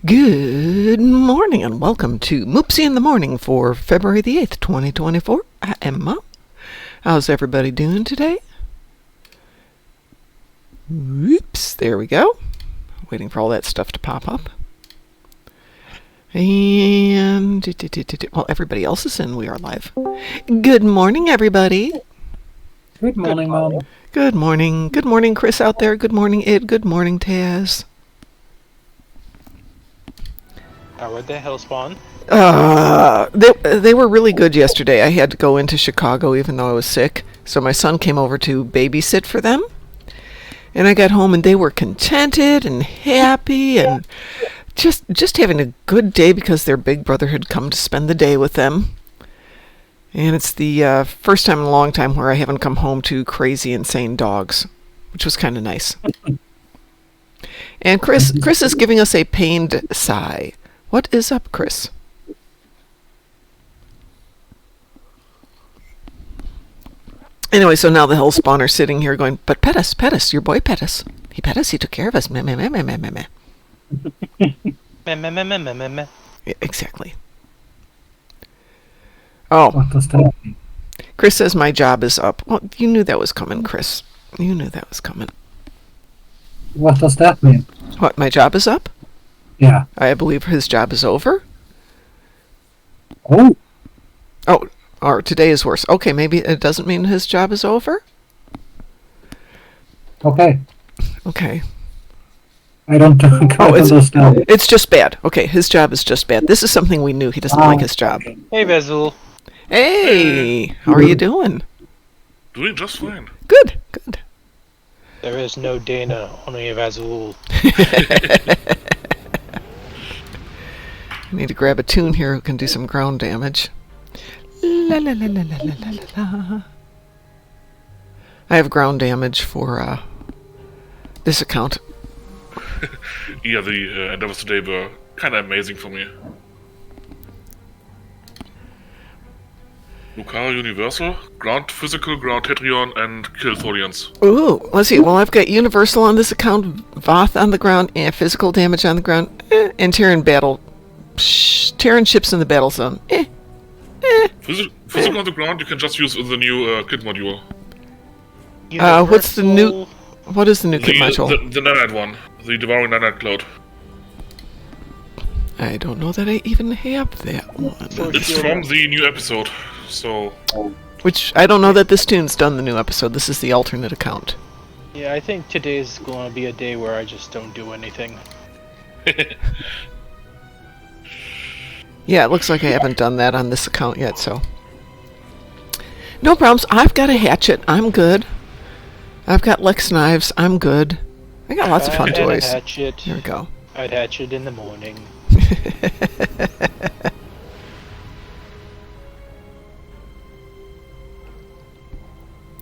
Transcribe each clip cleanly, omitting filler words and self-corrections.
Good morning and welcome to Moopsy in the Morning for February the 8th, 2024. I am Mom. How's everybody doing today? Oops, there we go. Waiting for all that stuff to pop up. And, well, everybody else is in. We are live. Good morning, everybody. Good morning, Mom. Good morning. Good morning, Chris out there. Good morning, Ed. Good morning, Taz. How would the hell spawn? They were really good yesterday. I had to go into Chicago even though I was sick. So my son came over to babysit for them. And I got home and they were contented and happy and just having a good day because their big brother had come to spend the day with them. And it's the first time in a long time where I haven't come home to crazy, insane dogs, which was kind of nice. And Chris is giving us a pained sigh. What is up, Chris? Anyway, so now the hell spawner's sitting here going, but pet us, your boy pet us. He pet us, he took care of us. Meh, meh, meh, meh, meh, meh, meh. Meh, meh, meh, meh, meh, meh, meh. Yeah, exactly. Oh, What does that mean? Chris says my job is up. Well, you knew that was coming, Chris. You knew that was coming. What does that mean? What, my job is up? Yeah. I believe his job is over? Oh, Oh, or today is worse. Okay, maybe it doesn't mean his job is over? okay. Okay. I don't quite understand. It's just bad. Okay, his job is just bad. This is something we knew. He doesn't like his job. Hey, Vezul. Hey, how are you doing? Doing just fine. Good, good. There is no Dana, only a Vezul. I need to grab a tune here who can do some ground damage. La la la la la la la la. I have ground damage for this account. Yeah, the endeavors today were kind of amazing for me. Lucario Universal, Ground Physical, Ground Tetrion, and Kill Tholians. Ooh, let's see. Well, I've got Universal on this account, Voth on the ground, and physical damage on the ground, and Terran battle. Terran ships in the battle zone. Physical on the ground, you can just use the new kit module. What's the new? What is the new kit module? The nanite one. The Devouring Nanite Cloud. I don't know that I even have that one. It's from the new episode, so... Which, I don't know that this tune's done the new episode. This is the alternate account. Yeah, I think today's going to be a day where I just don't do anything. Yeah, it looks like I haven't done that on this account yet, so... No problems. I've got a hatchet. I'm good. I've got Lex knives. I'm good. I got lots of fun toys. Hatchet. Here we go. I'd hatch it in the morning.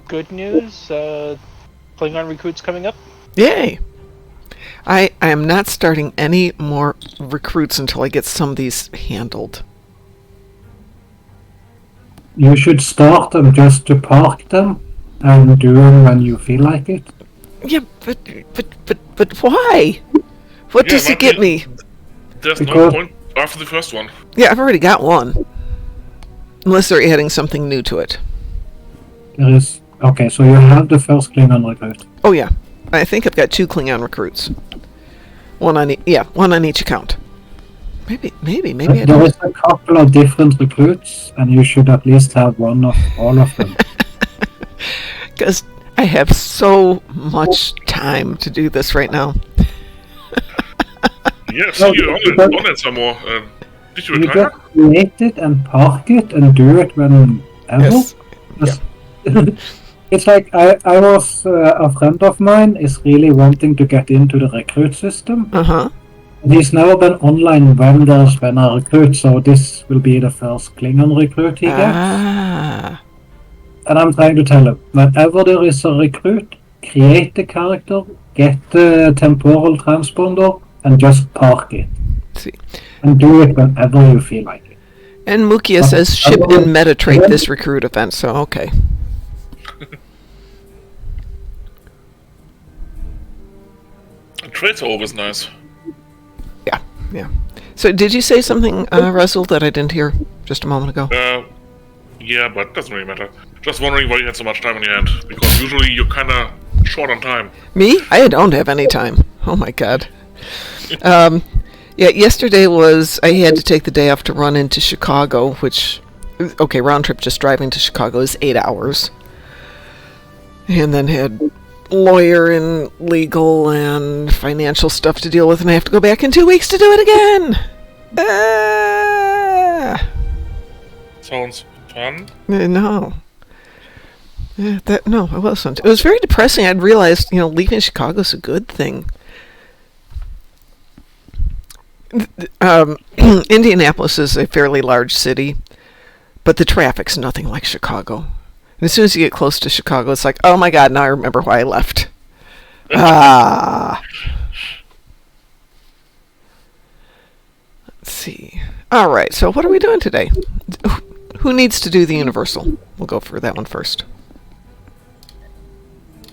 Good news, Klingon recruits coming up. Yay! I am not starting any more recruits until I get some of these handled. You should start them just to park them and do them when you feel like it. Yeah, but why? What does it get me? There's no Because- point after the first one. Yeah, I've already got one. Unless they're adding something new to it. There is... Okay, so you have the first Klingon recruit. Oh yeah, I think I've got 2 Klingon recruits. One on each account. Maybe I There don't. is a couple of different recruits, and you should at least have one of all of them. Because I have so much time to do this right now. Yeah, see you on it some more. Did you You retire? just create it and park it and do it whenever. Yes. Just- It's like I was a friend of mine is really wanting to get into the recruit system. Uh-huh. He's never been online when there's been a recruit, so this will be the first Klingon recruit he gets. Ah. And I'm trying to tell him, whenever there is a recruit, create the character, get the temporal transponder, and just park it. See. And do it whenever you feel like it. And Mukia says ship and meta trait this recruit event, so okay. Traits are always nice. Yeah. Yeah. So did you say something, Russell, that I didn't hear just a moment ago? Yeah, but it doesn't really matter. Just wondering why you had so much time on your hand, because usually you're kinda short on time. Me? I don't have any time. Oh my god. Yeah, yesterday I had to take the day off to run into Chicago, which, okay, round trip just driving to Chicago is 8 hours. And then had lawyer and legal and financial stuff to deal with, and I have to go back in 2 weeks to do it again! Sounds fun. No. No, it wasn't. It was very depressing. I'd realized, leaving Chicago's a good thing. Indianapolis is a fairly large city, but the traffic's nothing like Chicago. And as soon as you get close to Chicago, it's like, oh my god, now I remember why I left. Let's see. All right, so what are we doing today? Who needs to do the Universal? We'll go for that one first.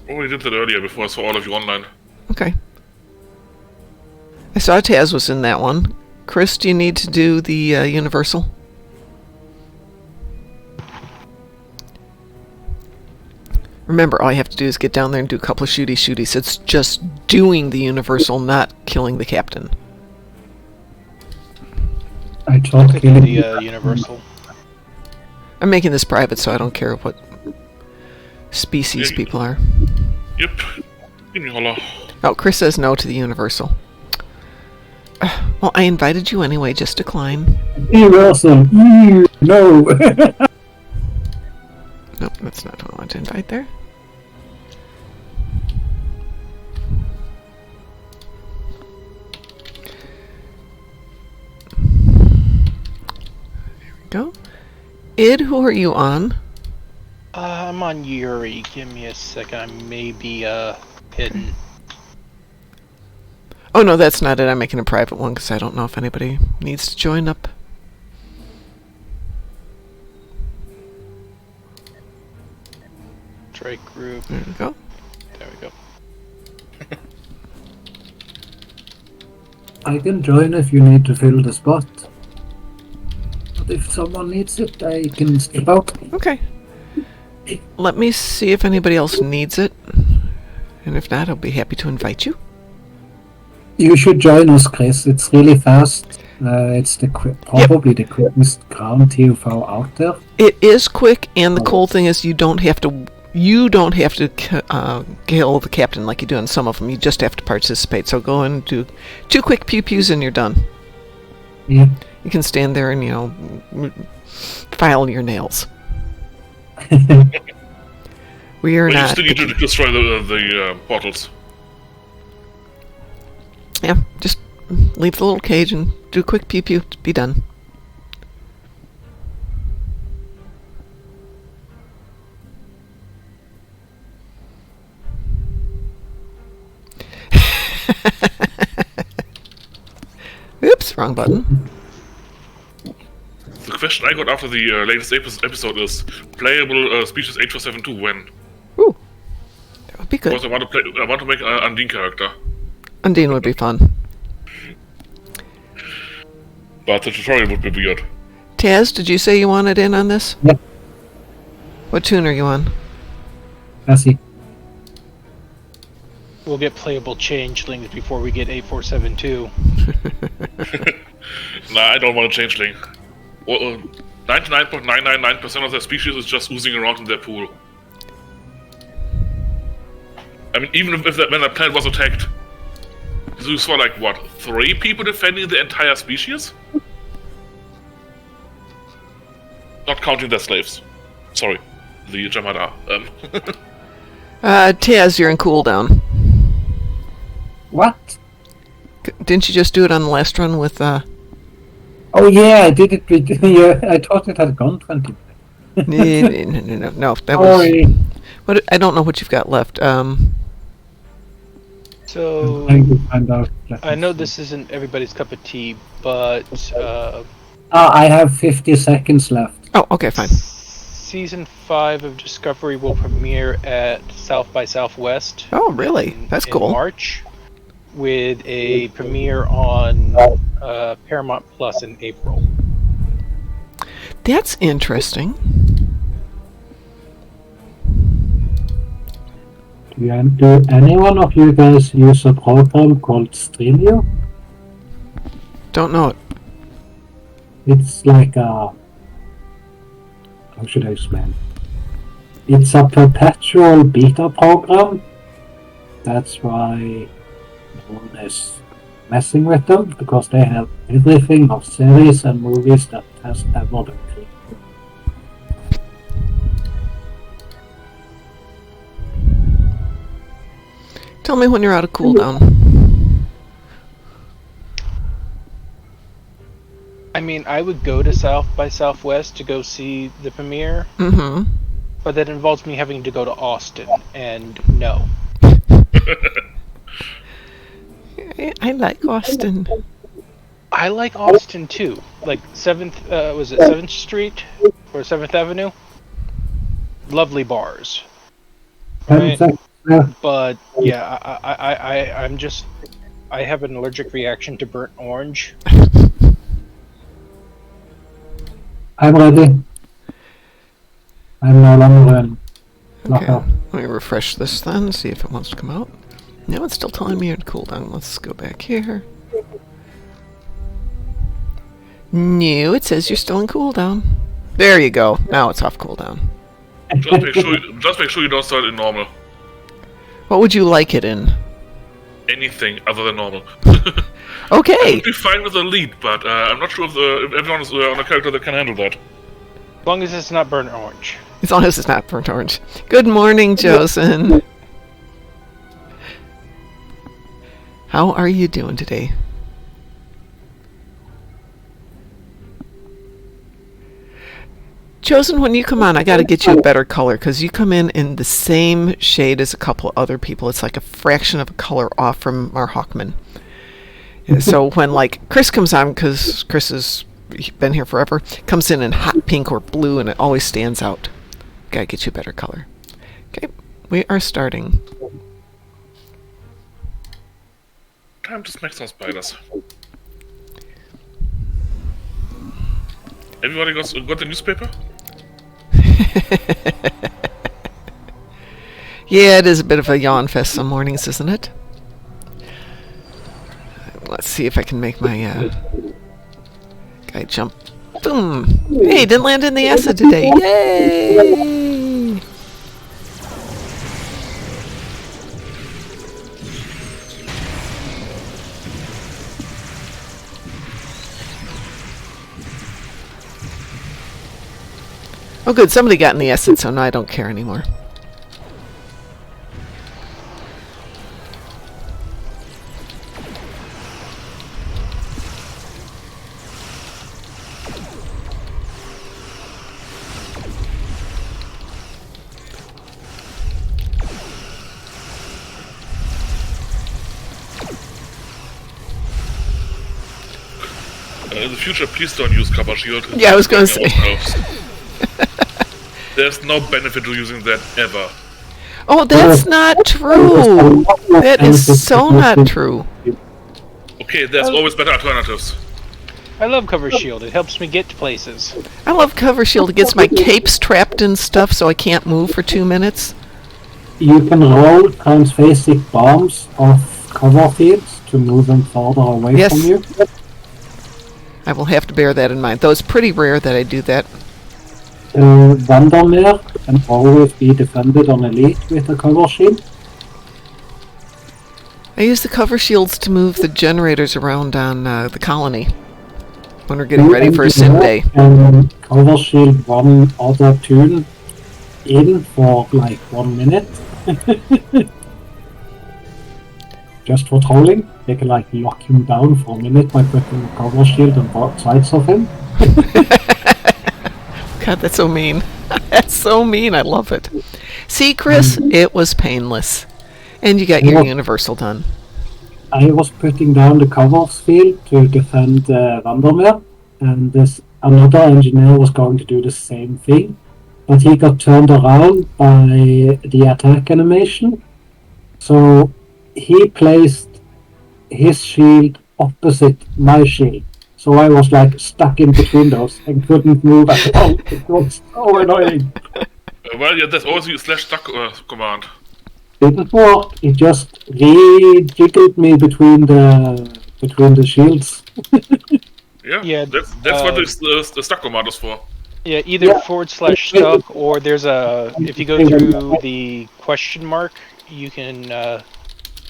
Oh, we did that earlier before I saw all of you online. Okay. I saw Taz was in that one. Chris, do you need to do the Universal? Remember, all you have to do is get down there and do a couple of shooties. It's just doing the Universal, not killing the captain. I thought Click the Universal. I'm making this private, so I don't care what species people are. Yep. Give me a holler. Oh, Chris says no to the Universal. Well, I invited you anyway, just decline. Universal. No. Nope, that's not who I want to invite there. There we go. Id, who are you on? I'm on Yuri. Give me a second. I may be hidden. Oh no, that's not it. I'm making a private one because I don't know if anybody needs to join up. Strike group. There we go. There we go. I can join if you need to fill the spot. But if someone needs it, I can step out. Okay. Let me see if anybody else needs it. And if not, I'll be happy to invite you. You should join us, Chris. It's really fast. It's probably the quickest ground TFO out there. It is quick, and the cool thing is you don't have to kill the captain like you do in some of them. You just have to participate. So go and do 2 quick pew-pews and you're done. Yeah. You can stand there and, file your nails. We are But you not... still need to destroy the portals. Yeah, just leave the little cage and do a quick pew-pew. Be done. Oops, wrong button. The question I got after the latest episode is playable species 8472 when? Ooh, that would be good. Because I want to make an Undine character. Undine would be fun. But the tutorial would be weird. Taz, did you say you wanted in on this? Yep. What tune are you on? Classy. We'll get playable changelings before we get 8472. Nah, I don't want a changeling. 99.999% of their species is just oozing around in their pool. I mean, even if when the planet was attacked, you saw like, what, 3 people defending the entire species? Not counting their slaves. Sorry, the Jamada. Taz, you're in cooldown. What? Didn't you just do it on the last run with, Oh yeah, I did it with... Yeah, I thought it had gone 20. No, that Sorry. was... What, I don't know what you've got left. So, I'm trying to find out. I know this isn't everybody's cup of tea, but I have 50 seconds left. Oh, okay, fine. Season 5 of Discovery will premiere at South by Southwest. Oh, really? That's in cool. March, with a premiere on Paramount Plus in April. That's interesting. Do any one of you guys use a program called Streamio? Don't know it. It's like a... How should I explain? It's a perpetual beta program. That's why no one is messing with them, because they have everything of series and movies that has ever been created. Tell me when you're out of cooldown. I mean, I would go to South by Southwest to go see the premiere, Mm-hmm. but that involves me having to go to Austin, and no. I like Austin. I like Austin too. Like 7th Street or 7th Avenue? Lovely bars. Right? But yeah, I have an allergic reaction to burnt orange. I'm ready. I'm no longer in Okay, lockout. let me refresh this then, see if it wants to come out. No, it's still telling me to cool down. Let's go back here. No, it says you're still in cooldown. There you go. Now it's off cooldown. Just make sure you don't start in normal. What would you like it in? Anything other than normal. Okay. I'd be fine with the lead, but I'm not sure if everyone is on a character that can handle that. As long as it's not burnt orange. As long as it's not burnt orange. Good morning, Josen. How are you doing today? Chosen, when you come on, I got to get you a better color, because you come in the same shade as a couple other people. It's like a fraction of a color off from our Hawkman. So when, like, Chris comes on, because Chris has been here forever, comes in hot pink or blue, and it always stands out. Got to get you a better color. Okay, we are starting. Time to smack some spiders. Everybody got the newspaper? Yeah, it is a bit of a yawn fest some mornings, isn't it? Let's see if I can make my guy jump. Boom! Hey, didn't land in the acid today. Yay! Oh good, somebody got in the acid, so now I don't care anymore. In the future, please don't use cover shield. Yeah, I was going to say. There's no benefit to using that ever. Oh, that's not true. That is so not true. Okay, there's always better alternatives. I love Cover Shield. It helps me get to places. I love cover shield. It gets my capes trapped in stuff so I can't move for 2 minutes. You can roll transphasic bombs off cover fields to move them further away Yes. from you. I will have to bear that in mind. Though it's pretty rare that I do that. Vandermeer can always be defended on elite with a cover shield. I use the cover shields to move the generators around on the colony when we're getting ready for a sim day. And cover shield one other tune in for like 1 minute. Just for trolling. They can like lock him down for a minute by putting a cover shield on both sides of him. God, that's so mean. That's so mean. I love it. See, Chris, it was painless. And you got your universal done. I was putting down the covers field to defend Vandermeer, and another engineer was going to do the same thing, but he got turned around by the attack animation. So he placed his shield opposite my shield. So I was like stuck in between those and couldn't move at all. It was so annoying. Well, yeah, there's also a /duck command. Didn't work. It just re-jiggled me between the shields. Yeah, that's what the stuck command is for. Yeah, either /stuck or there's a. If you go through the question mark, you can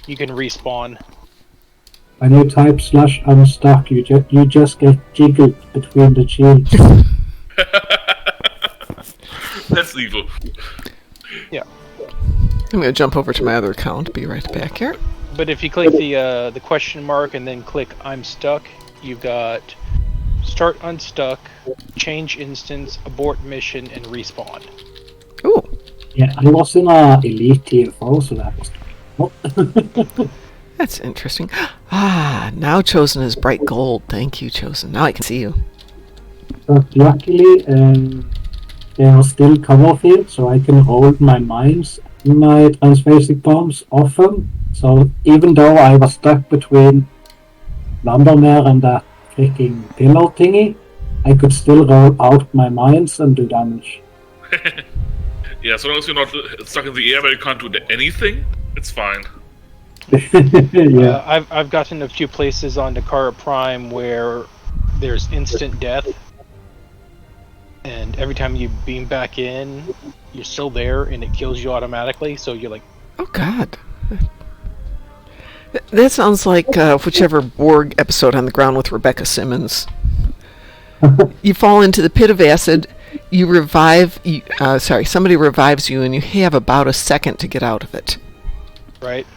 respawn. When you type /unstuck, you just get jiggled between the shields. That's evil. Yeah. I'm going to jump over to my other account. Be right back here. But if you click the question mark and then click I'm stuck, you've got start unstuck, change instance, abort mission, and respawn. Ooh. Yeah, I was in a elite TFO, so that was. That's interesting. Ah, now Chosen is bright gold. Thank you, Chosen. Now I can see you. But luckily, there are still cover fields, so I can hold my mines and my transphasic bombs off them. So even though I was stuck between Lambermere and that freaking pillar thingy, I could still roll out my mines and do damage. Yeah, so long as you're not stuck in the air where you can't do anything, it's fine. Yeah. I've gotten a few places on Dakara Prime where there's instant death, and every time you beam back in, you're still there, and it kills you automatically. So you're like, Oh, God. That sounds like whichever Borg episode on the ground with Rebecca Simmons. You fall into the pit of acid, you revive, somebody revives you, and you have about a second to get out of it. right?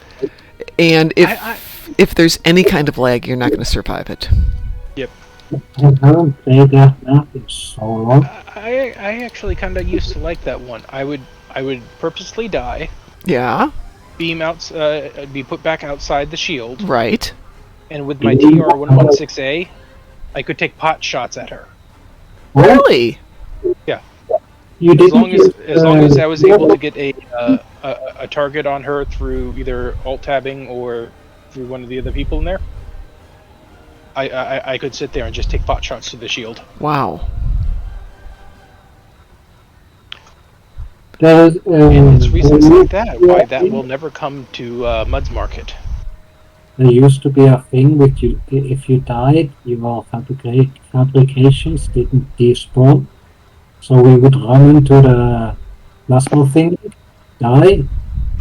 And if there's any kind of lag, you're not going to survive it. Yep. I haven't played that map in so long. I actually kind of used to like that one. I would purposely die, Yeah, beam out, be put back outside the shield, right. and with my TR-116A, I could take pot shots at her. Really? Yeah. You As long as I was able to get a target on her through either alt tabbing or through one of the other people in there, I could sit there and just take pot shots to the shield. Wow. And it's reasons like that why that will never come to Mud's Market. There used to be a thing with you, if you died, your fabrications didn't despawn. So we would run into the plasma thing, die,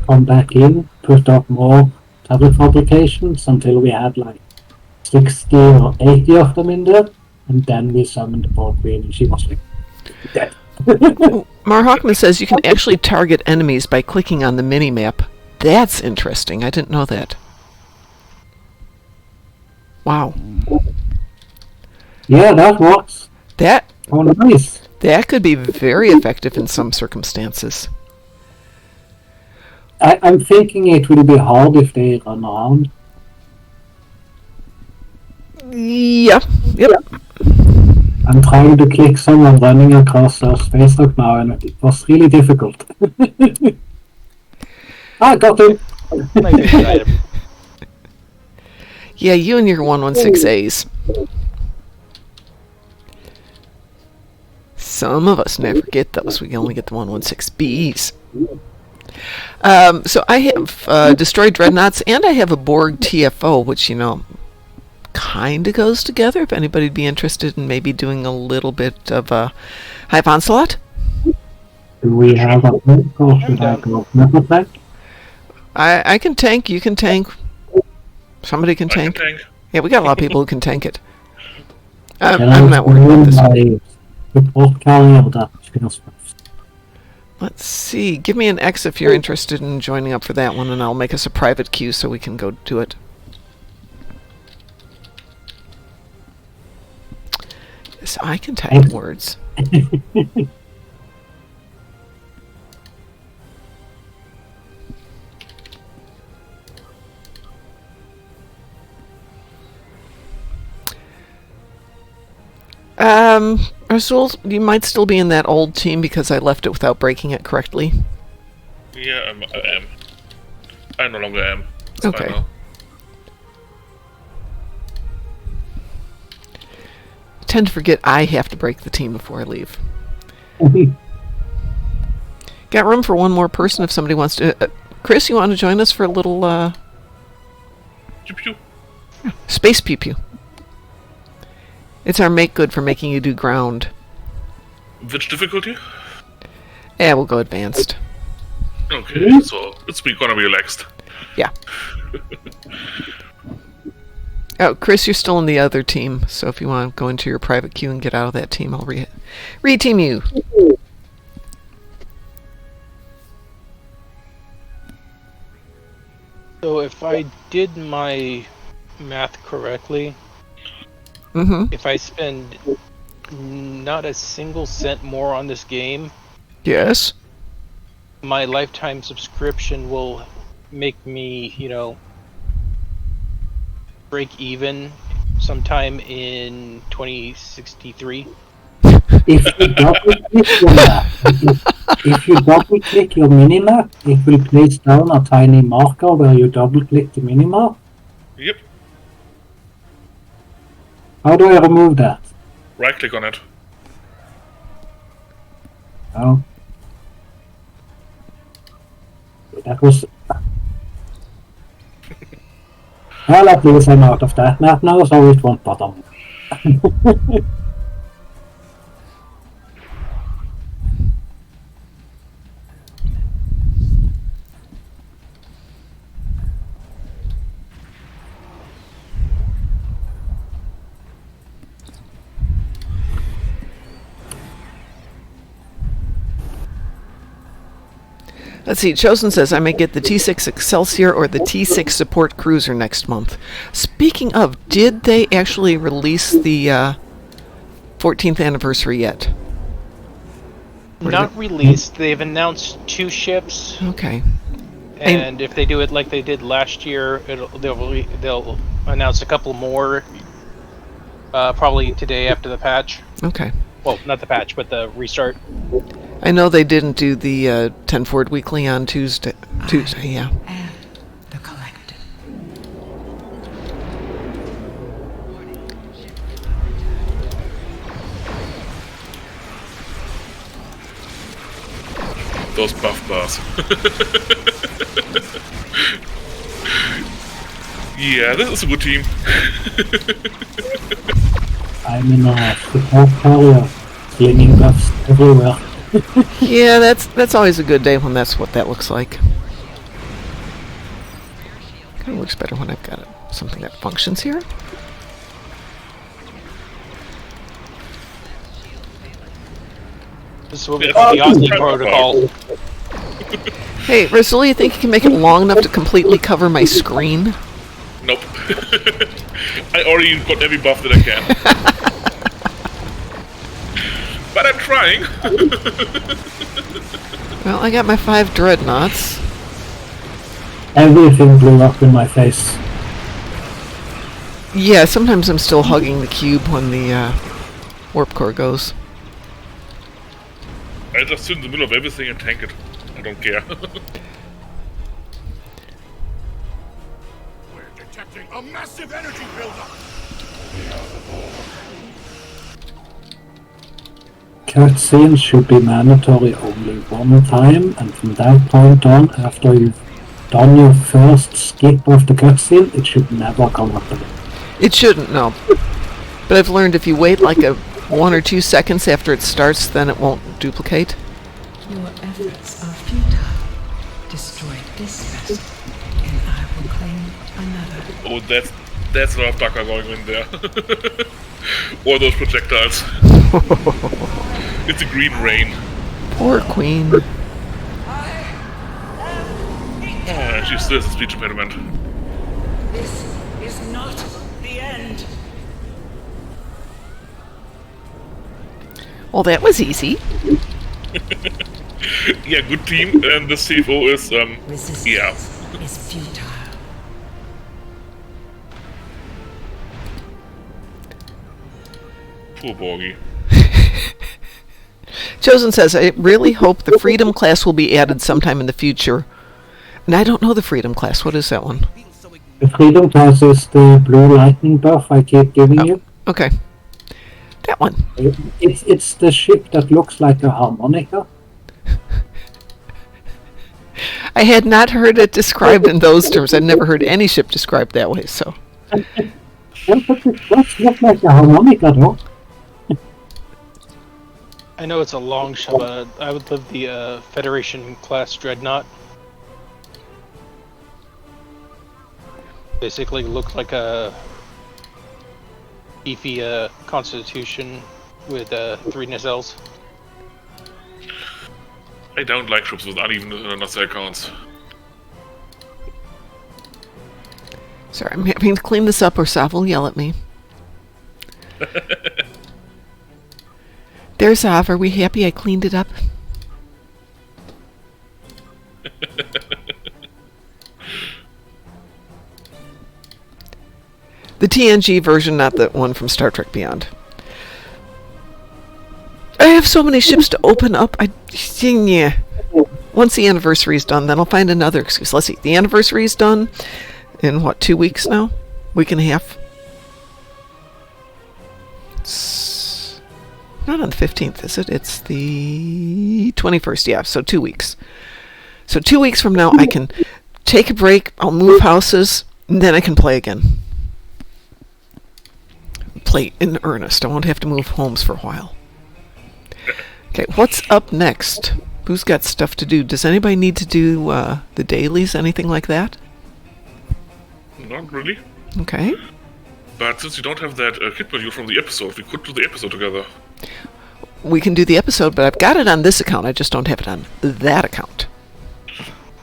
come back in, put up more tablet fabrications until we had like 60 or 80 of them in there, and then we summoned the Borg Queen and she was like dead. Mar Hawkman says you can actually target enemies by clicking on the mini-map. That's interesting. I didn't know that. Wow. Yeah, that works. That Oh, nice. that could be very effective in some circumstances. I'm thinking it will be hard if they run around. Yep. I'm trying to click someone running across our space dock now, and it was really difficult. Got him! My favorite item. Yeah, you and your 116As. Some of us never get those. We only get the 116Bs. So I have destroyed dreadnoughts, and I have a Borg TFO, which, kind of goes together. If anybody'd be interested in maybe doing a little bit of a Hive Onslaught. Do we have a tank, or should I go metal tank? I can tank, you can tank. Somebody can tank. Yeah, we got a lot of people who can tank it. I'm not worried about this one. Report carrier that feels first. Let's see. Give me an X if you're interested in joining up for that one, and I'll make us a private queue so we can go do it. Yes, I can type words. Rasul, you might still be in that old team because I left it without breaking it correctly. Yeah, I am. I no longer am. It's Okay. fine now. tend to forget I have to break the team before I leave. Got room for one more person if somebody wants to. Chris, you want to join us for a little Pew pew. space pew pew? It's our make good for making you do ground. Which difficulty? Yeah, we'll go advanced. Okay, so it's gonna be relaxed. Yeah. Oh, Chris, you're still in the other team, so if you want to go into your private queue and get out of that team, I'll re-team you. So if I did my math correctly, Mm-hmm. if I spend not a single cent more on this game, Yes. my lifetime subscription will make me, break even sometime in 2063. If you double-click your map, if you double-click your minimap, it will place down a tiny marker where you double-click the minimap. Yep. How do I remove that? Right click on it. Oh. That was... Well, at least I'm out of that map now, so it won't bother me. Let's see. Chosen says I may get the T6 Excelsior or the T6 Support Cruiser next month. Speaking of, did they actually release the 14th anniversary yet? Not released. They've announced 2 ships, Okay. and if they do it like they did last year, they'll announce a couple more. Probably today after the patch. Okay. Well, not the patch, but the restart. I know they didn't do the 10 Forward Weekly on Tuesday, yeah. And the collective. Those buff bars. Yeah, this is a good team. I'm in a support carrier, slinging buffs everywhere. Yeah, that's always a good day when that's what that looks like. Kind of looks better when I've got something that functions here. This is what we call the Aussie protocol. Hey, Russell, you think you can make it long enough to completely cover my screen? Nope. I already got every buff that I can. But I'm trying. Well, I got my 5 dreadnoughts. Everything blew up in my face. Yeah, sometimes I'm still hugging the cube when the warp core goes. I just sit in the middle of everything and tank it. I don't care. We're detecting a massive energy buildup. Cutscenes should be mandatory only one time, and from that point on, after you've done your first skip of the cutscene, it should never come up again. It shouldn't, no. But I've learned if you wait like 1 or 2 seconds after it starts, then it won't duplicate. Your efforts are futile. Destroy this vessel, and I will claim another. Oh, that's a lot of Daka going in there. Or those projectiles. It's a green rain. Poor Queen. Ah, she still has a speech impediment. This is not the end. Well, that was easy. Yeah, good team, and the CFO is, Resistance yeah. is futile. Poor Borgie. Chosen says, I really hope the Freedom class will be added sometime in the future. And I don't know the Freedom class. What is that one? The Freedom class is the blue lightning buff I keep giving you. Okay. That one. It's the ship that looks like a harmonica. I had not heard it described in those terms. I'd never heard any ship described that way, so. Well, but it does look like a harmonica, though. I know it's a long shot, but I would live the Federation class dreadnought. Basically, looked like a beefy Constitution with 3 nacelles. I don't like ships with uneven nacelle counts. Sorry, I'm having to clean this up or Sav will yell at me. There, Sav, are we happy I cleaned it up? The TNG version, not the one from Star Trek Beyond. I have so many ships to open up. Yeah. Once the anniversary is done, then I'll find another excuse. Let's see. The anniversary is done in, 2 weeks now? Week and a half? It's not on the 15th, is it? It's the 21st, yeah. So 2 weeks. So 2 weeks from now, I can take a break. I'll move houses, and then I can play again. Play in earnest. I won't have to move homes for a while. Okay, what's up next? Who's got stuff to do? Does anybody need to do the dailies, anything like that? Not really. Okay. But since you don't have that kit module from the episode, we could do the episode together. We can do the episode, but I've got it on this account. I just don't have it on that account.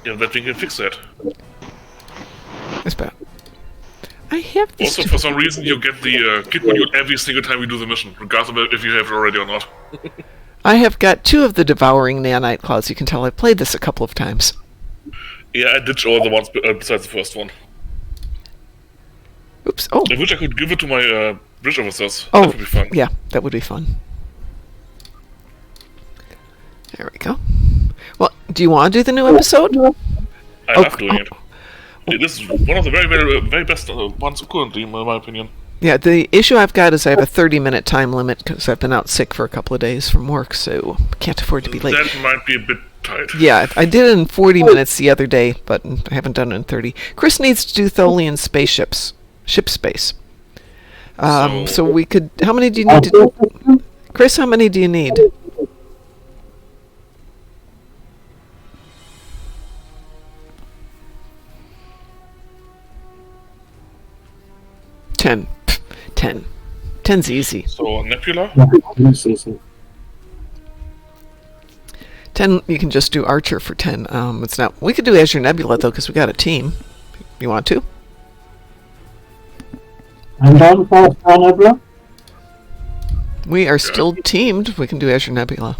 Yeah, that we can fix that. That's bad. I have this. Also, for some reason, you get the kit module every single time you do the mission, regardless of if you have it already or not. I have got 2 of the Devouring Nanite Clouds. You can tell I've played this a couple of times. Yeah, I ditched all the ones besides the first one. Oops. Oh. I wish I could give it to my bridge officers. Oh, That would be fun. yeah, that would be fun. There we go. Well, do you want to do the new episode? I love doing it. This is one of the very, very, very best ones currently, in my opinion. Yeah, the issue I've got is I have a 30-minute time limit because I've been out sick for a couple of days from work, so can't afford to be late. That might be a bit tight. Yeah, I did it in 40 minutes the other day, but I haven't done it in 30. Chris needs to do Tholian spaceships. Ship space. So we could... How many do you need to do? Chris, how many do you need? Ten. 10. 10's easy. So, Nebula? Yeah, it's easy. 10, you can just do Archer for 10. It's not... We could do Azure Nebula, though, because we got a team. You want to? I'm done for Nebula. We are still teamed. We can do Azure Nebula.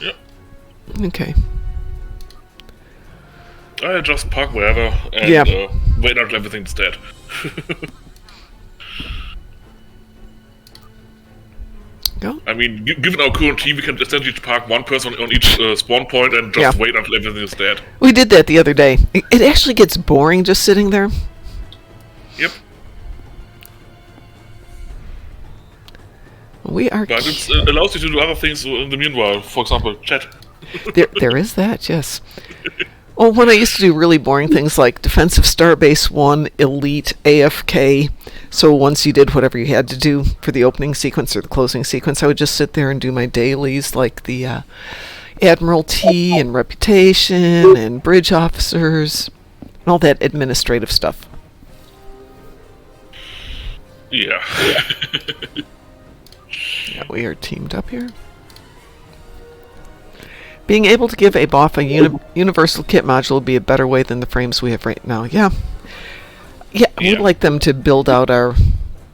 Yep. Okay. I just park wherever and wait until everything's dead. Go. I mean, given our current team, we can essentially park one person on each spawn point and just wait until everything is dead. We did that the other day. It actually gets boring just sitting there. Yep. We are... But it allows you to do other things in the meanwhile. For example, chat. there is that, yes. Well, when I used to do really boring things like Defensive Starbase 1, Elite, AFK, so once you did whatever you had to do for the opening sequence or the closing sequence, I would just sit there and do my dailies like the Admiralty and Reputation and Bridge Officers and all that administrative stuff. Yeah. Yeah, we are teamed up here. Being able to give a BOF a universal kit module would be a better way than the frames we have right now. Yeah. Yeah, we'd like them to build out our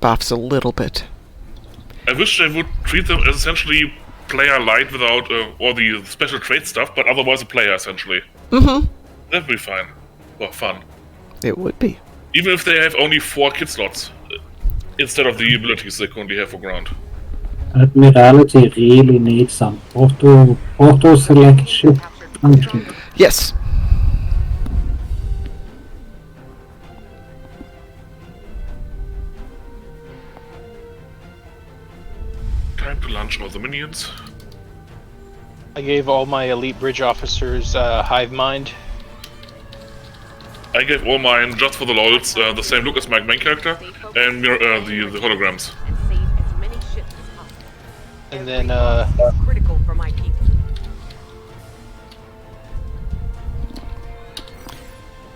BOFs a little bit. I wish they would treat them as essentially player light without all the special trait stuff, but otherwise a player essentially. Mm-hmm. That'd be fine. Or fun. It would be. Even if they have only 4 kit slots, instead of the abilities they currently have for ground. Admiralty really needs some auto select ship function. Yes. launch all the minions. I gave all my elite bridge officers hive mind. I gave all mine just for the lols the same look as my main character and the holograms. And save as many ships as possible. And then, Every is critical for my people.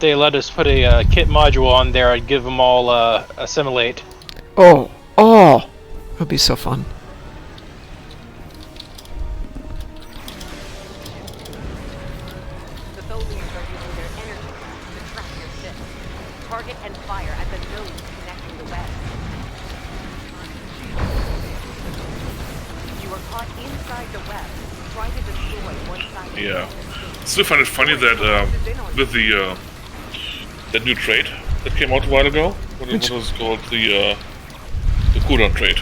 they let us put a kit module on there. I'd give them all assimilate. Oh, that'd be so fun. The Tholians are using their energy to track your ship. Target and fire at the nodes connecting the web. You are caught inside the web. Try to destroy one side of Yeah. the Still find it funny that with the that new trait that came out a while ago, what was it called? The cooldown trait.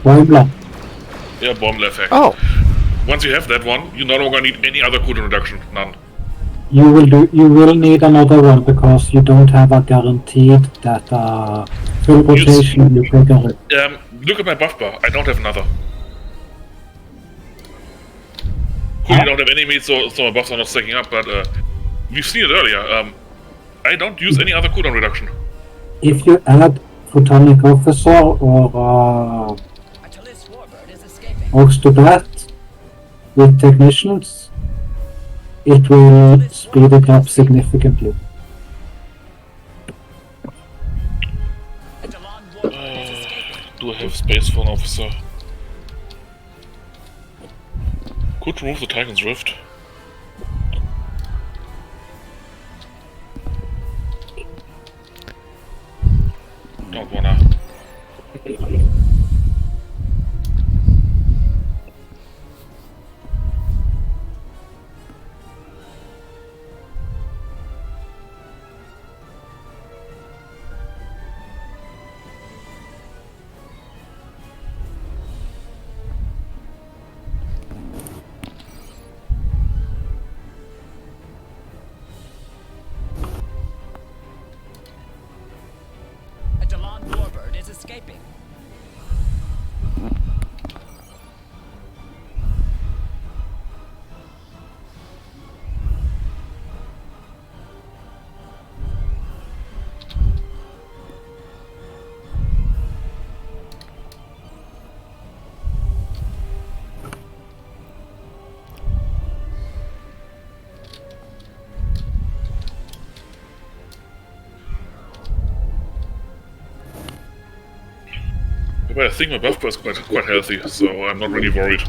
Boimler. Yeah, bomb effect. Oh, Once you have that one, you no longer need any other cooldown reduction. None. You will need another one because you don't have a guaranteed that full rotation you trigger it. Look at my buff bar. I don't have another. Huh? I don't have any mates, so my buffs are not stacking up. But we've seen it earlier. I don't use any other cooldown reduction. If you add Photonic Officer or Orcs to Bat with Technicians, it will speed it up significantly. Do I have space for an officer? Could remove the Titan's Rift. Don't wanna. A Delon warbird is escaping. But I think my buff bar is quite healthy, so I'm not really worried.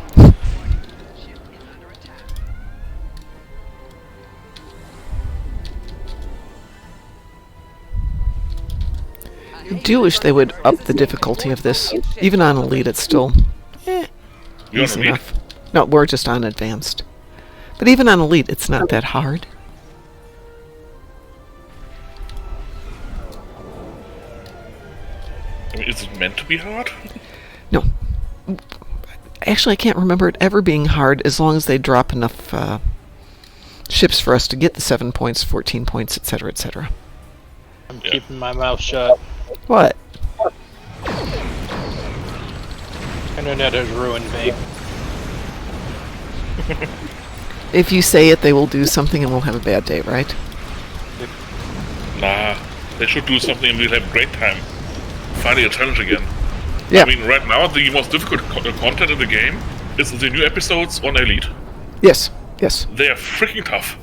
I do wish they would up the difficulty of this. Even on Elite, it's still You're easy on Elite? enough. No, we're just on Advanced. But even on Elite, it's not that hard. I mean, is it meant to be hard? No. Actually, I can't remember it ever being hard as long as they drop enough ships for us to get the 7 points, 14 points, etc., etc. I'm keeping my mouth shut. What? Internet has ruined me. If you say it, they will do something and we'll have a bad day, right? Nah, they should do something and we'll have a great time. Finally a challenge again. Yeah. I mean, right now the most difficult content in the game is the new episodes on Elite. Yes. Yes. They are freaking tough.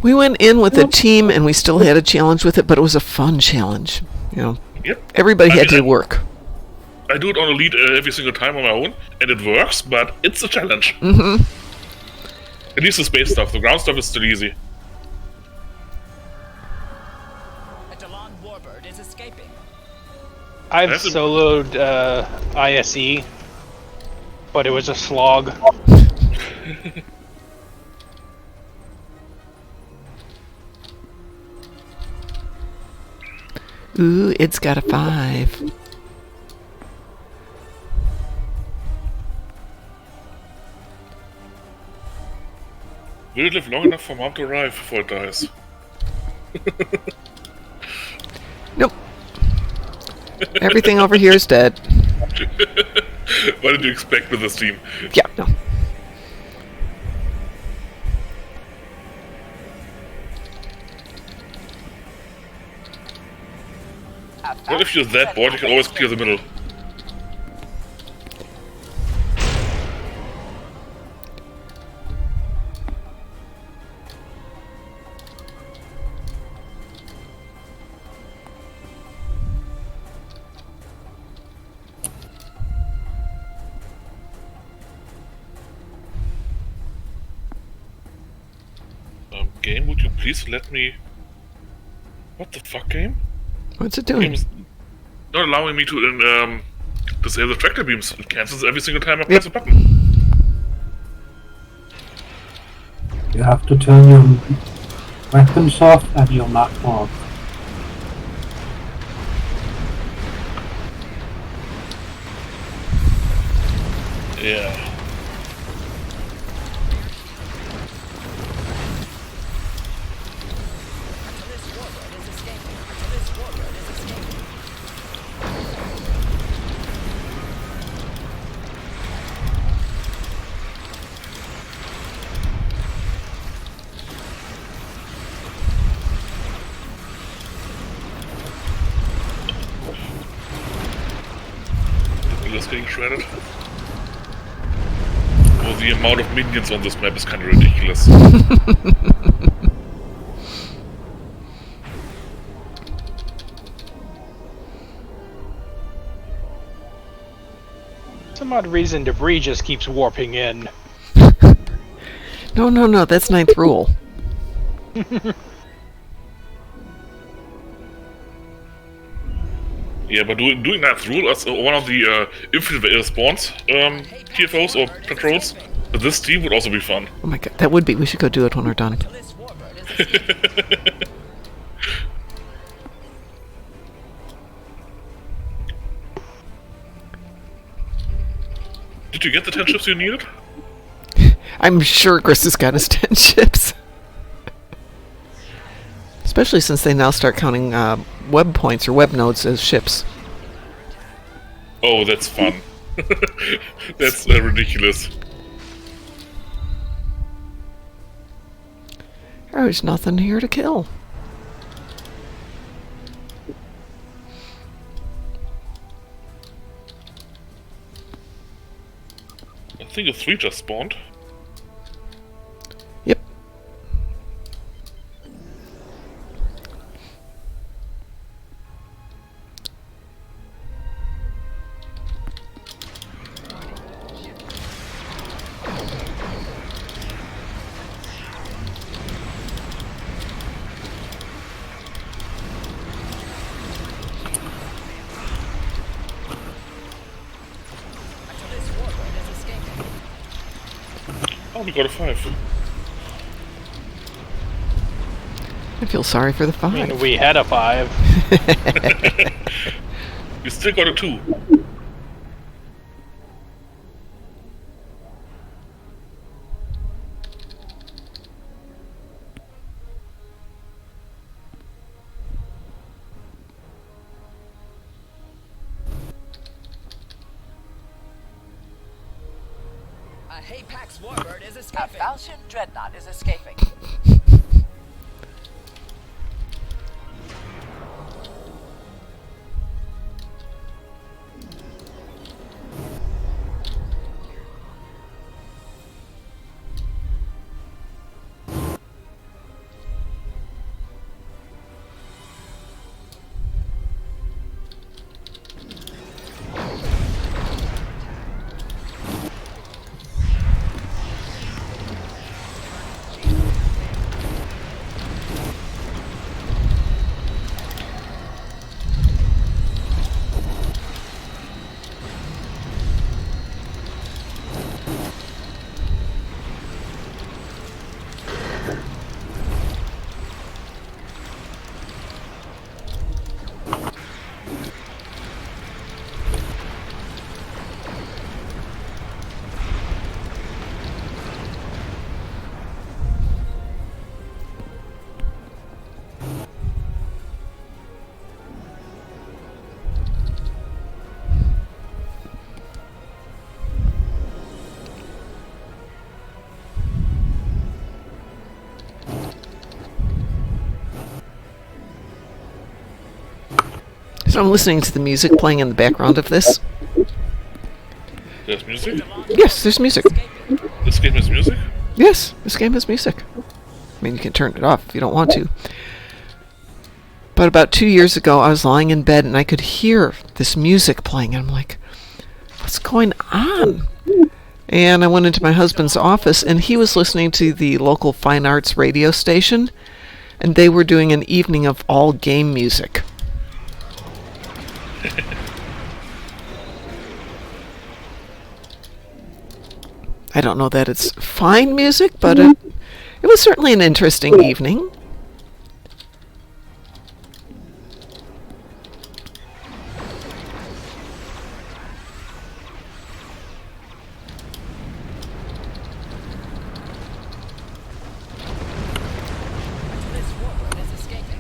We went in with a team and we still had a challenge with it, but it was a fun challenge. You know, Yep. everybody I had mean, to work. I do it on Elite every single time on my own, and it works, but it's a challenge. Mm-hmm. At least the space stuff. The ground stuff is still easy. A Delon warbird is escaping. I've That's a- soloed ISE, but it was a slog. Ooh, it's got a 5. Will it live long enough for Mom to arrive before it dies? Nope. Everything over here is dead. What did you expect with this team? Yeah, no. Well, if you're that bored, you can always clear the middle. Game, would you please let me... What the fuck, game? What's it doing? Game's not allowing me to disable the tractor beams. It cancels every single time I press a button. You have to turn your weapons off and your map off. Yeah. Until this warbird is escaping. Until this warbird is escaping. The just getting shredded. Well, the amount of minions on this map is kind of ridiculous. Some odd reason debris just keeps warping in. No, no, no. That's ninth rule. Yeah, but doing that rule as one of the infinite spawns, TFOs or patrols, with this team would also be fun. Oh my god, that would be. We should go do it when we're done. Until this warbird is escaping. Did you get the 10 ships you needed? I'm sure Chris has got his 10 ships. Especially since they now start counting web points or web nodes as ships. Oh, that's fun. That's ridiculous. There's nothing here to kill. I think a 3 just spawned. Yep. Until this warbird is escaping. Oh, we got a 5. I feel sorry for the I 5. mean, we had a 5. You still got a 2. A Hapax warbird is A escaping. Falchion dreadnought is escaping. So I'm listening to the music playing in the background of this. There's music? Yes, there's music. This game has music? Yes, this game has music. I mean, you can turn it off if you don't want to. But about 2 years ago, I was lying in bed and I could hear this music playing. And I'm like, what's going on? And I went into my husband's office and he was listening to the local fine arts radio station. And they were doing an evening of all game music. I don't know that it's fine music, but it was certainly an interesting evening. This warbird is escaping.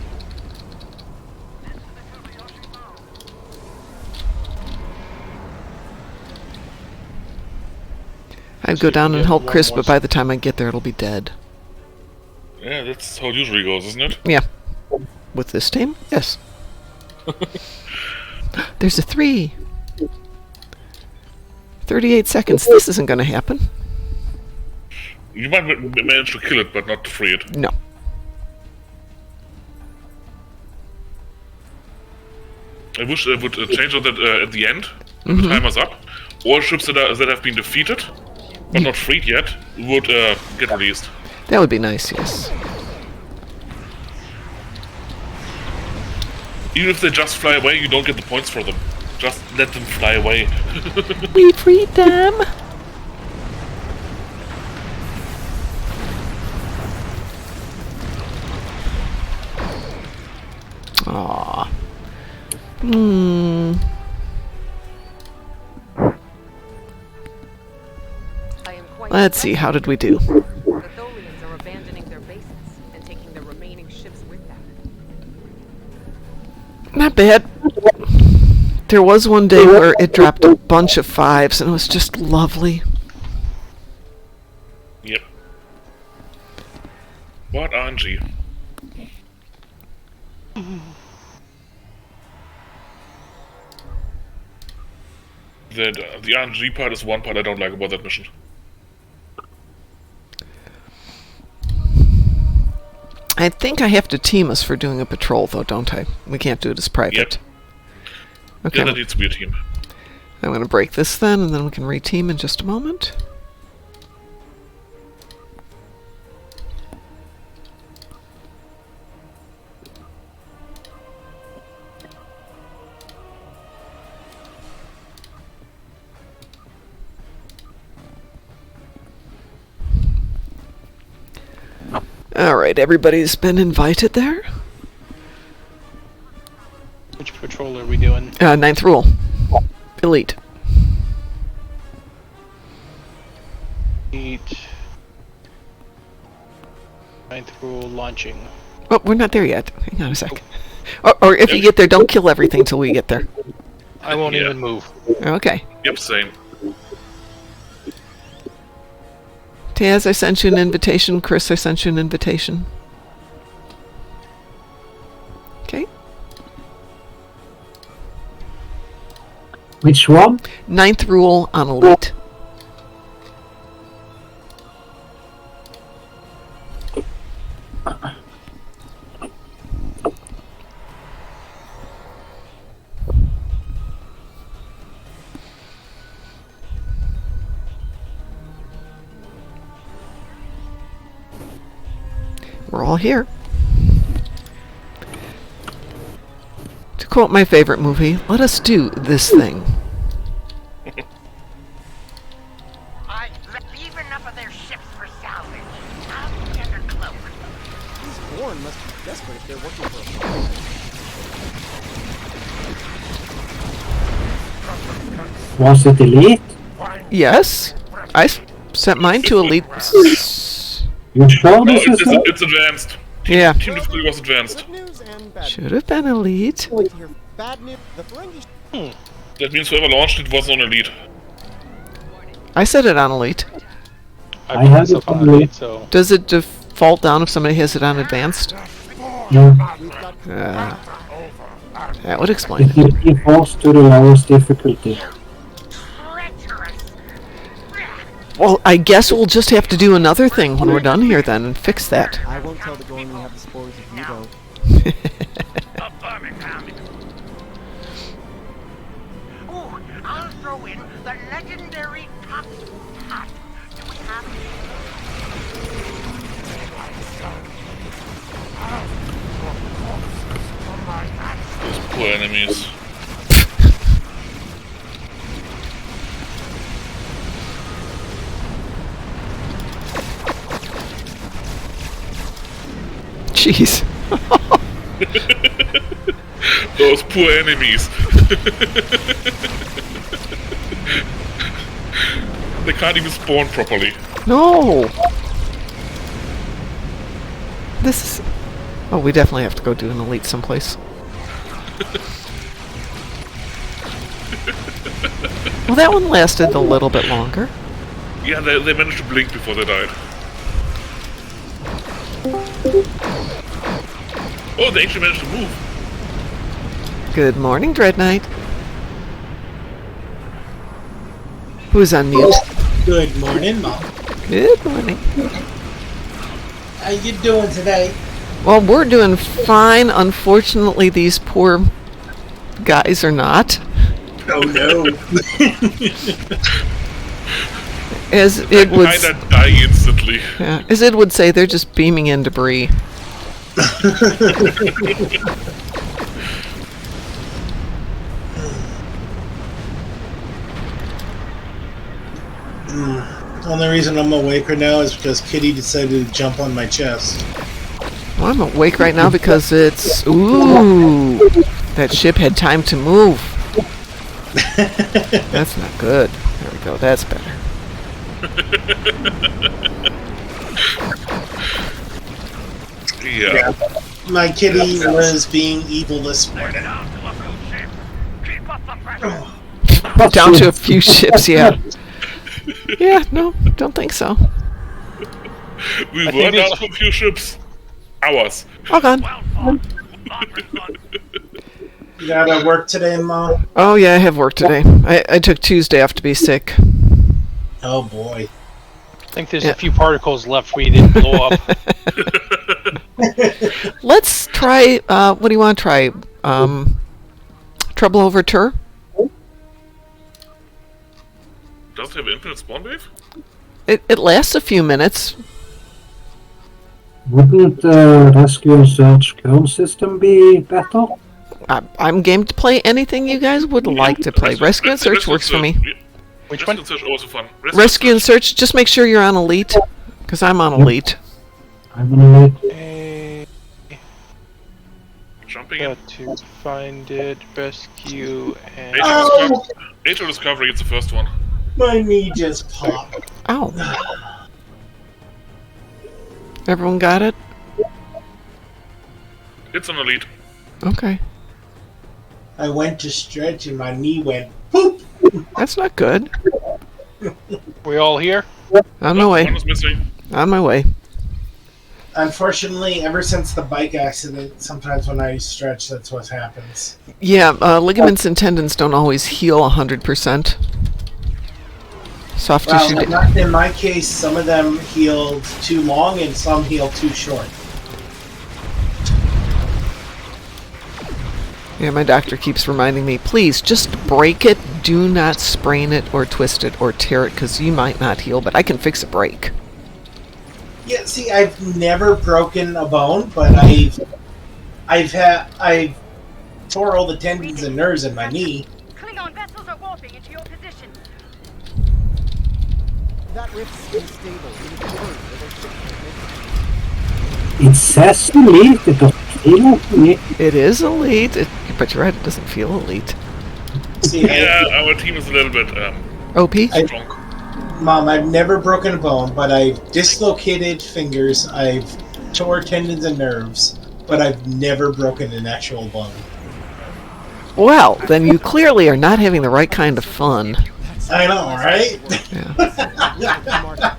I'd go down and help Chris, but by the time I get there, it'll be dead. Yeah, that's how it usually goes, isn't it? Yeah. With this team? Yes. There's a 3. 38 seconds. This isn't going to happen. You might manage to kill it, but not to free it. No. I wish they would change that at the end, when the timer's up. All ships that have been defeated, but not freed yet, would get released. That would be nice, yes. Even if they just fly away, you don't get the points for them. Just let them fly away. We freed them! Aww. Let's see, how did we do? The Tholians are abandoning their bases and taking the remaining ships with them. Not bad. There was one day where it dropped a bunch of 5s, and it was just lovely. Yep. What RNG? The RNG part is one part I don't like about that mission. I think I have to team us for doing a patrol, though, don't I? We can't do it as private. Yep. Okay. Yeah, that needs to be a team. I'm going to break this then, and then we can reteam in just a moment. Alright, everybody's been invited there. Which patrol are we doing? 9th rule. Elite. 8. 9th rule launching. Oh, we're not there yet. Hang on a sec. Or if you get there, don't kill everything till we get there. I won't even move. Okay. Yep, same. Taz, I sent you an invitation. Chris, I sent you an invitation. Okay. Which one? 9th rule on Elite. We're all here. To quote my favorite movie, let us do this thing. I leave enough of their ships for salvage. I'll be under cloak. These Born must be desperate if they're working for a Was it Elite? Yes. I sent mine to Elite. You sure No, this is it? it's advanced. Yeah. Team difficulty was advanced. good news and bad Should have been Elite. news. Here, bad news. The Ferengi. That means whoever launched it was on elite. I set it on Elite. I I put had myself it on on Elite. it, so Does it default down if somebody has it on Advanced? No. We've got That would explain It it. will be forced to the lowest difficulty. Treacherous. Well, I guess we'll just have to do another thing when we're done here then and fix that. I won't tell the Gorn we have the spores of you, though. A Birmingham. Ooh, I'll throw in the legendary top hat. Do we have Those poor enemies. Jeez. Those poor enemies. They can't even spawn properly. No. This is... Oh, we definitely have to go do an elite someplace. Well, that one lasted a little bit longer. Yeah, they managed to blink before they died. Oh, they actually managed to move. Good morning, Dread Knight. Who's on mute? Good morning, Mom. Good morning. How you doing today? Well, we're doing fine. Unfortunately, these poor guys are not. Oh no. As it would, Kinda die instantly. yeah, as it would say, they're just beaming in debris. Only reason I'm awake right now is because Kitty decided to jump on my chest. Well, I'm awake right now because it's... Ooh! That ship had time to move. That's not good. There we go. That's better. Yeah. My kitty was being evil this morning. Down to a few ships, yeah. Yeah, no, don't think so. We I were think down it's- to a few ships. Hours. All gone. You gotta work today, Mom? Oh, yeah, I have work today. I took Tuesday off to be sick. Oh boy. I think there's Yeah. a few particles left we didn't blow up. Let's try, what do you want to try? Trouble over Tur? Does it have infinite spawn wave? It lasts a few minutes. Wouldn't the rescue and search current system be better? I'm game to play anything you guys would like to play. Rescue and Search works for me. Yeah. Which Rescue one? and search also fun. Rescue and Search, just make sure you're on Elite. Because I'm on Elite. I'm gonna wait. Jumping in. Got to find it, rescue, and... Age of Discovery, it's the first one. My knee just popped. Ow. Everyone got it? It's an elite. Okay. I went to stretch and my knee went poop. That's not good. We all here? On my way. One is missing. On my way. Unfortunately, ever since the bike accident, sometimes when I stretch, that's what happens. Yeah, ligaments and tendons don't always heal 100%. Soft tissue. In my case, some of them healed too long and some healed too short. Yeah, my doctor keeps reminding me, please just break it. Do not sprain it or twist it or tear it because you might not heal, but I can fix a break. Yeah, see, I've never broken a bone, but I've tore all the tendons and nerves in my knee. Klingon vessels are warping into your position. That rift's unstable. It is burned with a ship. It says elite, it doesn't feel like elite. It is elite, but you're right, it doesn't feel elite. See, Yeah, our team is a little bit OP? strong. Mom, I've never broken a bone, but I've dislocated fingers, I've tore tendons and nerves, but I've never broken an actual bone. Well, then you clearly are not having the right kind of fun. I know, right? Yeah.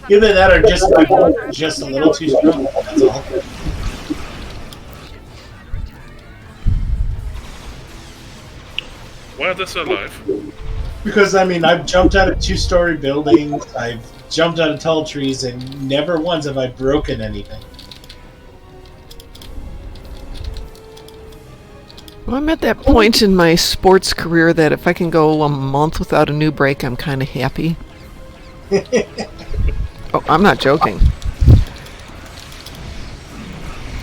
Either that or just a little too strong, that's all. Why are they still alive? Because, I mean, I've jumped out of 2-story buildings, I've jumped out of tall trees, and never once have I broken anything. Well, I'm at that point in my sports career that if I can go a month without a new break, I'm kind of happy. Oh, I'm not joking.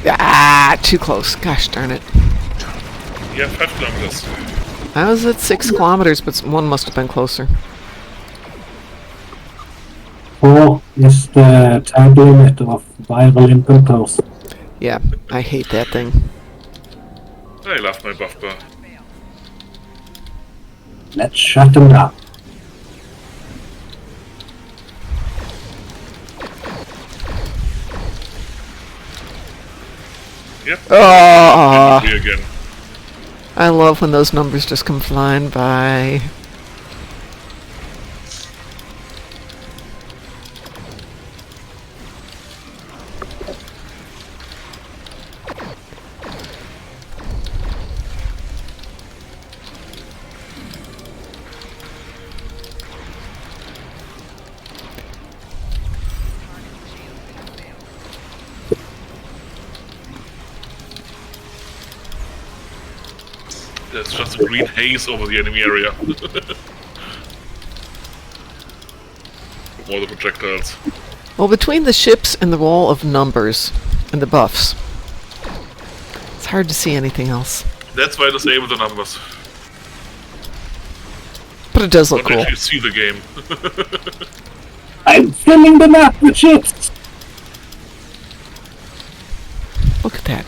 Ah, too close. Gosh darn it. Yeah, 5 kilometers. I was at 6 kilometers, but one must have been closer. 4 is the time limit of viral impulse. Yeah, I hate that thing. I love my buff bar. Let's shut them down. Yep. Oh, Me again. I love when those numbers just come flying by. There's just a green haze over the enemy area. All the projectiles. Well, between the ships and the wall of numbers and the buffs, it's hard to see anything else. That's why I disable the numbers. But it does look Don't cool. actually see the game. I'm filling the map with ships! Look at that.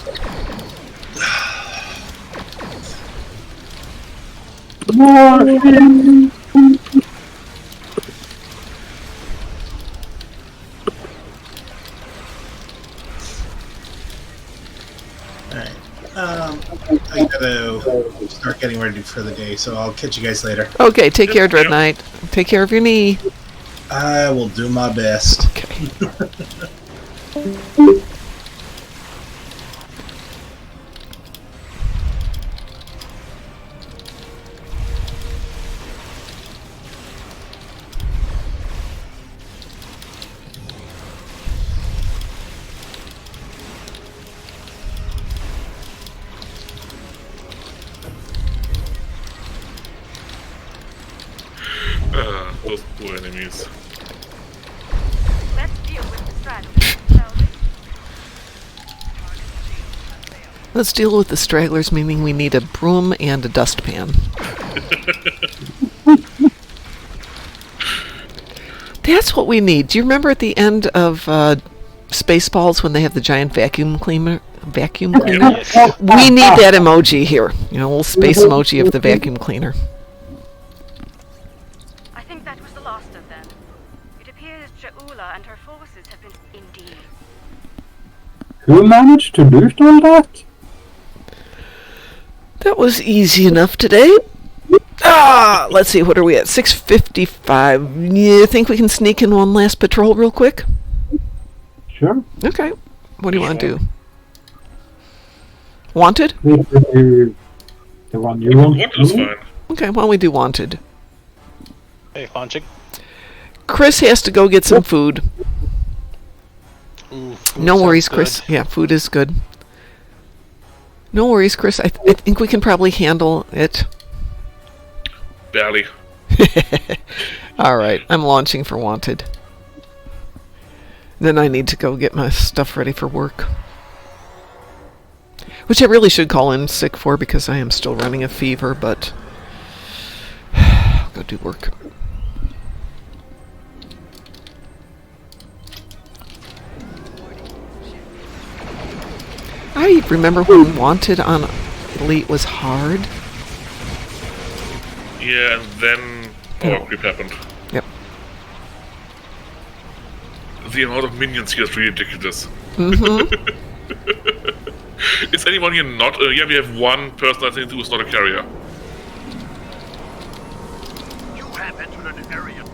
More! Alright. I gotta start getting ready for the day, so I'll catch you guys later. Okay, take care, Dread Knight. Take care of your knee. I will do my best. Okay. Those poor enemies. Let's deal with the stragglers, shall we? Let's deal with the stragglers, meaning we need a broom and a dustpan. That's what we need. Do you remember at the end of Spaceballs when they have the giant vacuum cleaner? Yes. We need that emoji here. You know, a little space emoji of the vacuum cleaner. I think that was the last of them. It appears Ja'ula and her forces have been indeed. Who managed to loot all that? That was easy enough today. Ah, let's see, what are we at? 6:55. You think we can sneak in one last patrol real quick? Sure. Okay. What do you want to do? Wanted? We could do the one you want. What is fine? Okay, why don't we do wanted? Hey, Fonchik. Chris has to go get some food. Ooh, food No sounds worries, good. Chris. Yeah, food is good. No worries, Chris. I think we can probably handle it. Barely. All right, I'm launching for wanted. Then I need to go get my stuff ready for work. Which I really should call in sick for because I am still running a fever, but I'll go do work. I remember when Wanted on Elite was hard. Yeah, and then power creep happened. Yep. The amount of minions here is ridiculous. Mm-hmm. Is anyone here not? Yeah, we have one person I think who is not a carrier. You have entered an area.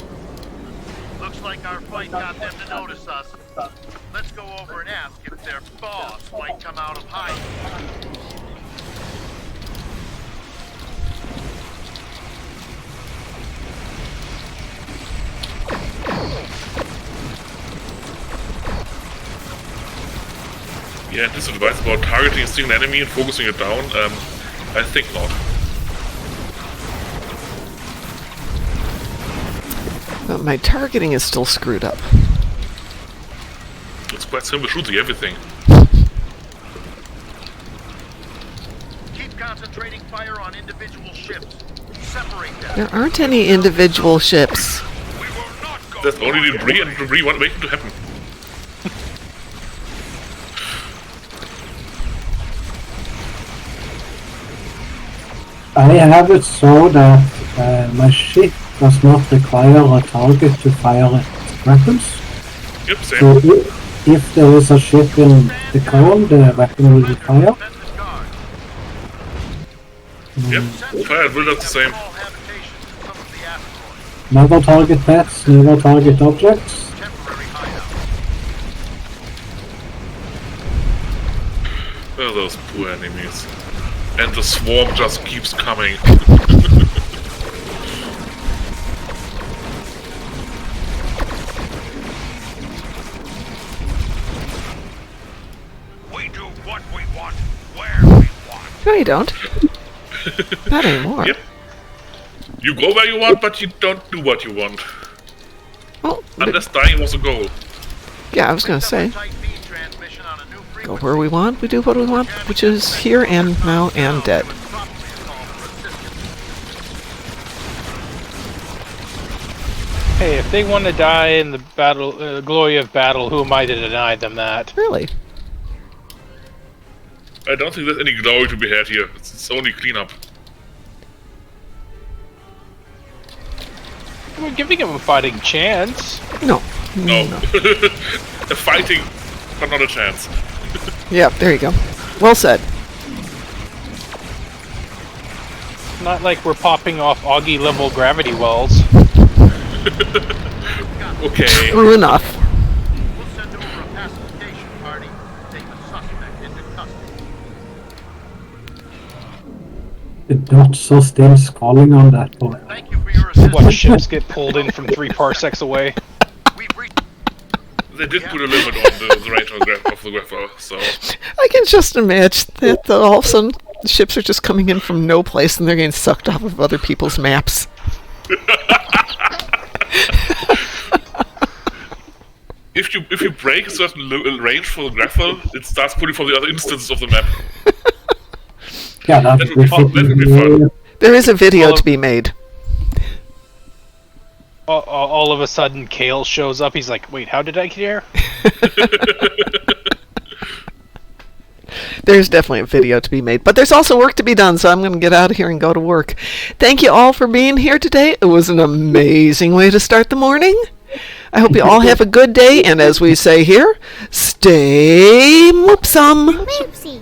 Looks like our fight got them to notice us. Let's go over and ask if their boss might come out of hiding. Yeah, this advice about targeting a single enemy and focusing it down, I think not. But my targeting is still screwed up. It's quite simple, shooting everything. Keep concentrating fire on individual ships. Separate them. There aren't any individual ships. There's only debris, and debris waiting to happen. I have it so that my ship does not require a target to fire its weapons. Yep, same. So if there is a ship in the cone, the weapon will be fired. Yep, fire will do the same. Never target pets, never target objects. Oh, those poor enemies. And the swarm just keeps coming. We do what we want, where we want. No, you don't. Not anymore. Yep. You go where you want, but you don't do what you want. Well, Unless dying was a goal. yeah, I was going to say. Go where we want, we do what we want, which is here and now and dead. Hey, if they want to die in the battle, glory of battle, who am I to deny them that? Really? I don't think there's any glory to be had here. It's only cleanup. We're giving them a fighting chance. No. No. A fighting, but not a chance. Yeah, there you go. Well said. Not like we're popping off Augie level gravity wells. Okay. True enough. We'll send over a pacification party, take the suspect into custody. The dots are still scrolling on that point. Thank you for your assistance. What, ships get pulled in from 3 parsecs away? They did put a limit on the range of the grapher, so... I can just imagine that all of a sudden ships are just coming in from no place and they're getting sucked off of other people's maps. If you break a certain range for the grapher, it starts pulling from the other instances of the map. Yeah, that would be fun. There is a video to be made. All of a sudden, Kale shows up. He's like, wait, how did I get here? There's definitely a video to be made. But there's also work to be done, so I'm going to get out of here and go to work. Thank you all for being here today. It was an amazing way to start the morning. I hope you all have a good day, and as we say here, stay moopsome. Moopsy.